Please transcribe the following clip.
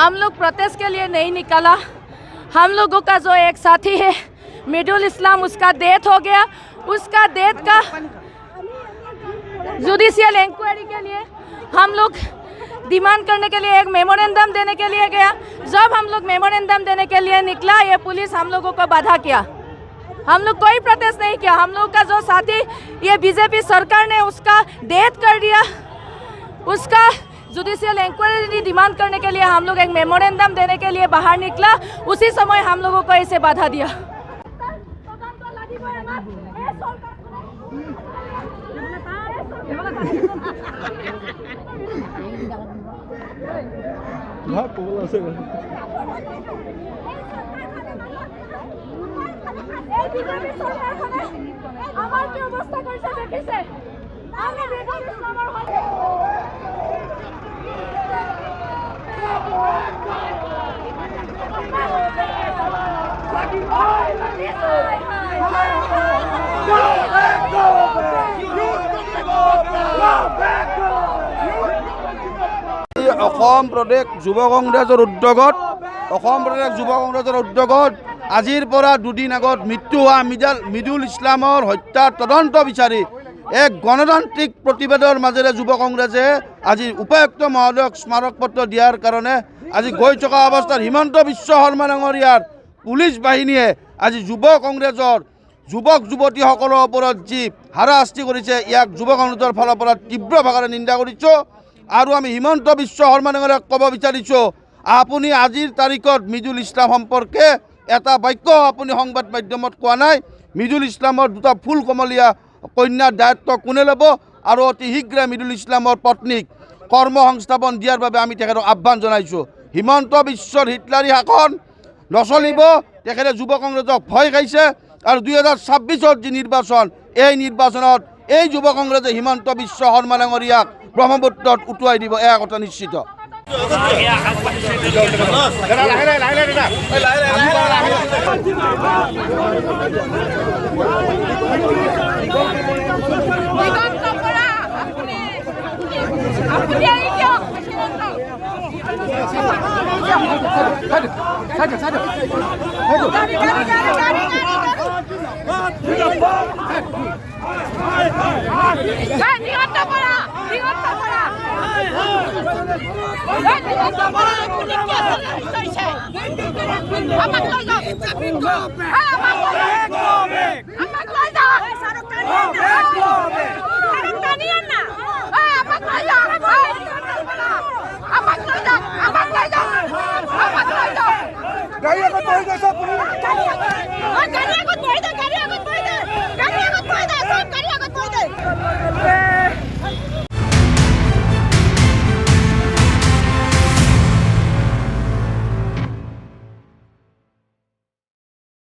हम लोग प्रोटेस्ट के लिए नहीं निकला। हम लोगों का जो एक साथी है मिडुल इस्लाम, उसका डेथ हो गया। उसका डेथ का जुडिशियल इंक्वायरी के लिए हम लोग डिमांड करने के लिए एक मेमोरेंडम देने के लिए गया। जब हम लोग मेमोरेंडम देने के लिए निकला, ये पुलिस हम लोगों को बाधा किया। हम लोग कोई प्रोटेस्ट नहीं किया। हम लोग का जो साथी ये बीजेपी सरकार ने उसका डेथ कर दिया। उसका जुडिशियल इंक्वायरी डिमांड करने के लिए हम लोग एक मेमोरेंडम देने के लिए बाहर निकला। उसी समय हम लोगों को इसे बाधा दिया। অসম প্ৰদেশ যুৱ কংগ্ৰেছৰ উদ্যোগত আজিৰ পৰা দুদিন আগত মৃত্যু হোৱা মিডুল ইছলামৰ হত্যাৰ তদন্ত বিচাৰি এক গণতান্ত্ৰিক প্ৰতিবাদৰ মাজেৰে যুৱ কংগ্ৰেছে আজি উপায়ুক্ত মহোদয়ক স্মাৰক পত্ৰ দিয়াৰ কাৰণে আজি গৈ থকা অৱস্থাত হিমন্ত বিশ্ব শৰ্মা ডাঙৰীয়াৰ পুলিচ বাহিনীয়ে আজি যুৱ কংগ্ৰেছৰ যুৱক যুৱতীসকলৰ ওপৰত যি হাৰাশাস্তি কৰিছে, ইয়াক যুৱ কংগ্ৰেছৰ ফালৰ পৰা তীব্ৰ ভাষাৰে নিন্দা কৰিছোঁ। আৰু আমি হিমন্ত বিশ্ব শৰ্মা ডাঙৰীয়াক ক'ব বিচাৰিছোঁ, আপুনি আজিৰ তাৰিখত মিডুল ইছলাম সম্পৰ্কে এটা বাক্য আপুনি সংবাদ মাধ্যমত কোৱা নাই। মিডুল ইছলামৰ দুটা ফুল কমলীয়া কন্যাৰ দায়িত্ব কোনে ল'ব? আৰু অতি শীঘ্ৰে মিডুল ইছলামৰ পত্নীক কৰ্ম সংস্থাপন দিয়াৰ বাবে আমি তেখেতক আহ্বান জনাইছোঁ। হিমন্ত বিশ্বৰ হিটলাৰী শাসন নচলিব। তেখেতে যুৱ কংগ্ৰেছক ভয় খাইছে আৰু 2026ত যি নিৰ্বাচন, এই নিৰ্বাচনত এই যুৱ কংগ্ৰেছে হিমন্ত বিশ্ব শৰ্মা ডাঙৰীয়াক ব্ৰহ্মপুত্ৰত উটুৱাই দিব, এয়া কথা নিশ্চিত। Gaya